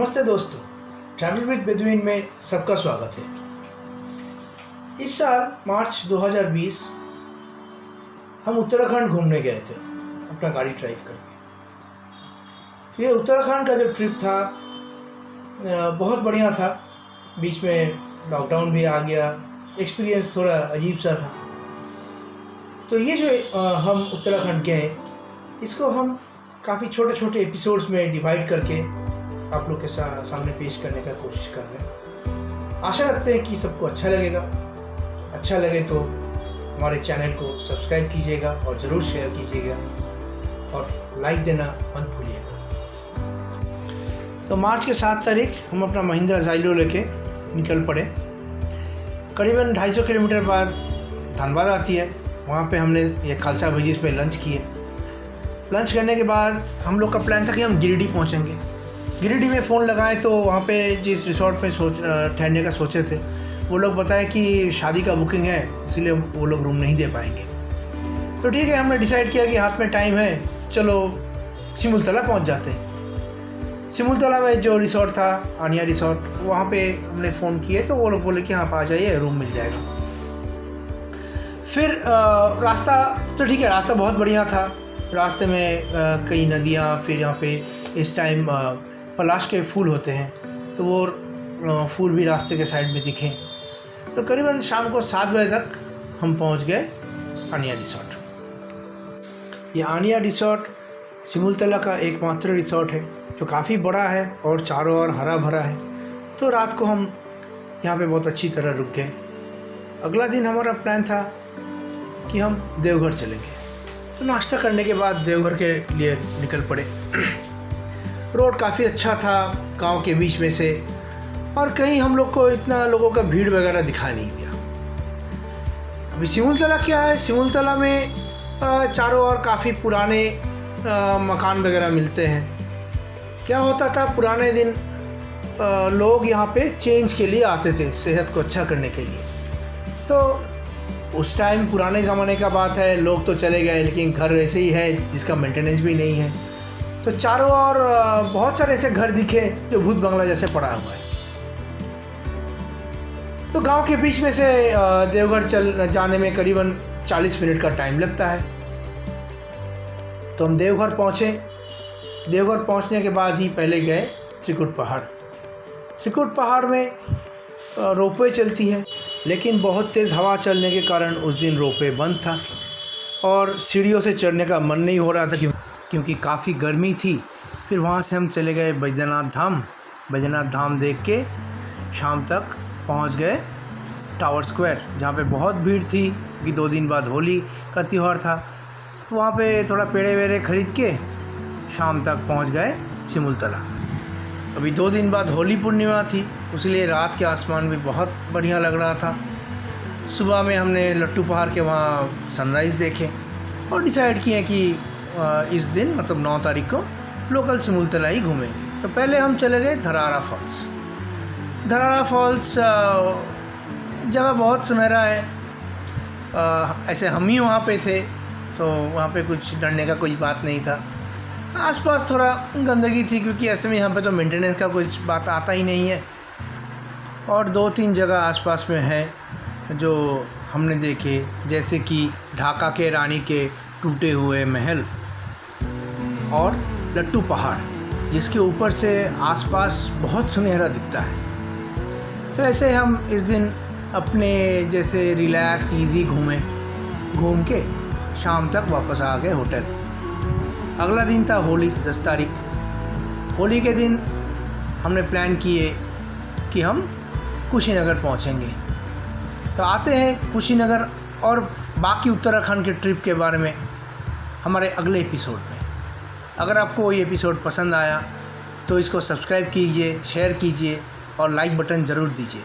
नमस्ते दोस्तों, travel with Bedouin में सबका स्वागत है। इस साल मार्च 2020 हम उत्तराखंड घूमने गए थे अपना गाड़ी ड्राइव करके। तो ये उत्तराखंड का जो ट्रिप था बहुत बढ़िया था। बीच में लॉकडाउन भी आ गया, एक्सपीरियंस थोड़ा अजीब सा था। तो ये जो हम उत्तराखंड गए, इसको हम काफ़ी छोटे छोटे एपिसोड्स में डिवाइड करके आप लोग के सामने पेश करने का कोशिश कर रहे हैं। आशा रखते हैं कि सबको अच्छा लगेगा। अच्छा लगे तो हमारे चैनल को सब्सक्राइब कीजिएगा और ज़रूर शेयर कीजिएगा और लाइक देना मत भूलिएगा। तो मार्च के 7 तारीख हम अपना महिंद्रा ज़ाइलो लेके निकल पड़े। करीबन 250 किलोमीटर बाद धनबाद आती है। वहाँ पे हमने ये खालसा विजिस पे लंच किए। लंच करने के बाद हम लोग का प्लान था कि हम गिरिडीह पहुँचेंगे। गिरिडीह में फ़ोन लगाए तो वहाँ पे जिस रिसोर्ट पे ठहरने का सोचे थे, वो लोग बताए कि शादी का बुकिंग है, इसलिए वो लोग रूम नहीं दे पाएंगे। तो ठीक है, हमने डिसाइड किया कि हाथ में टाइम है, चलो सिमुलतला पहुँच जाते हैं। सिमुलतला में जो रिसोर्ट था, आनिया रिसोर्ट, वहाँ पे हमने फ़ोन किए तो वो लोग बोले कि आप आ जाइए, रूम मिल जाएगा। फिर रास्ता तो ठीक है, रास्ता बहुत बढ़िया था। रास्ते में कई नदियाँ, फिर यहाँ पे इस टाइम पलाश के फूल होते हैं, तो वो फूल भी रास्ते के साइड में दिखे। तो करीबन शाम को 7 बजे तक हम पहुंच गए आनिया रिसोर्ट। ये आनिया रिसोर्ट सिमुलतला का एकमात्र रिसोर्ट है जो काफ़ी बड़ा है और चारों ओर हरा भरा है। तो रात को हम यहाँ पे बहुत अच्छी तरह रुक गए। अगला दिन हमारा प्लान था कि हम देवघर चलेंगे। तो नाश्ता करने के बाद देवघर के लिए निकल पड़े। रोड काफ़ी अच्छा था, गांव के बीच में से, और कहीं हम लोग को इतना लोगों का भीड़ वगैरह दिखाई नहीं दिया। अभी सिमुलतला क्या है, सिमुलतला में चारों ओर काफ़ी पुराने मकान वगैरह मिलते हैं। क्या होता था, पुराने दिन लोग यहाँ पे चेंज के लिए आते थे, सेहत को अच्छा करने के लिए। तो उस टाइम पुराने ज़माने का बात है, लोग तो चले गए, लेकिन घर ऐसे ही है जिसका मेंटेनेंस भी नहीं है। तो चारों ओर बहुत सारे ऐसे घर दिखे जो भूत बंगला जैसे पड़ा हुआ है। तो गांव के बीच में से देवघर चल जाने में करीबन 40 मिनट का टाइम लगता है। तो हम देवघर पहुँचे। देवघर पहुँचने के बाद ही पहले गए त्रिकुट पहाड़। त्रिकुट पहाड़ में रोपवे चलती है, लेकिन बहुत तेज़ हवा चलने के कारण उस दिन रोपवे बंद था और सीढ़ियों से चढ़ने का मन नहीं हो रहा था क्योंकि काफ़ी गर्मी थी। फिर वहाँ से हम चले गए बैद्यनाथ धाम। बैद्यनाथ धाम देख के शाम तक पहुँच गए टावर स्क्वायर, जहाँ पे बहुत भीड़ थी क्योंकि 2 दिन बाद होली का त्यौहार था। तो वहाँ पे थोड़ा पेड़े वेड़े खरीद के शाम तक पहुँच गए सिमुलतला। अभी 2 दिन बाद होली पूर्णिमा थी, इसलिए रात के आसमान भी बहुत बढ़िया लग रहा था। सुबह में हमने लट्टू पहाड़ के वहाँ सनराइज़ देखे और डिसाइड किए कि इस दिन मतलब 9 तारीख को लोकल सिमुलतला ही घूमेंगे। तो पहले हम चले गए धरारा फॉल्स। धरारा फॉल्स जगह बहुत सुनहरा है। ऐसे हम ही वहाँ पे थे, तो वहाँ पे कुछ डरने का कोई बात नहीं था। आसपास थोड़ा गंदगी थी क्योंकि ऐसे में यहाँ पे तो मेंटेनेंस का कुछ बात आता ही नहीं है। और 2-3 जगह आसपास में है जो हमने देखे, जैसे कि ढाका के रानी के टूटे हुए महल और लट्टू पहाड़, जिसके ऊपर से आसपास बहुत सुनहरा दिखता है। तो ऐसे हम इस दिन अपने जैसे रिलैक्स इजी घूम के शाम तक वापस आ गए होटल। अगला दिन था होली, 10 तारीख। होली के दिन हमने प्लान किए कि हम कुशीनगर पहुंचेंगे। तो आते हैं कुशीनगर और बाकी उत्तराखंड के ट्रिप के बारे में हमारे अगले एपिसोड में। अगर आपको ये एपिसोड पसंद आया तो इसको सब्सक्राइब कीजिए, शेयर कीजिए और लाइक बटन ज़रूर दीजिए।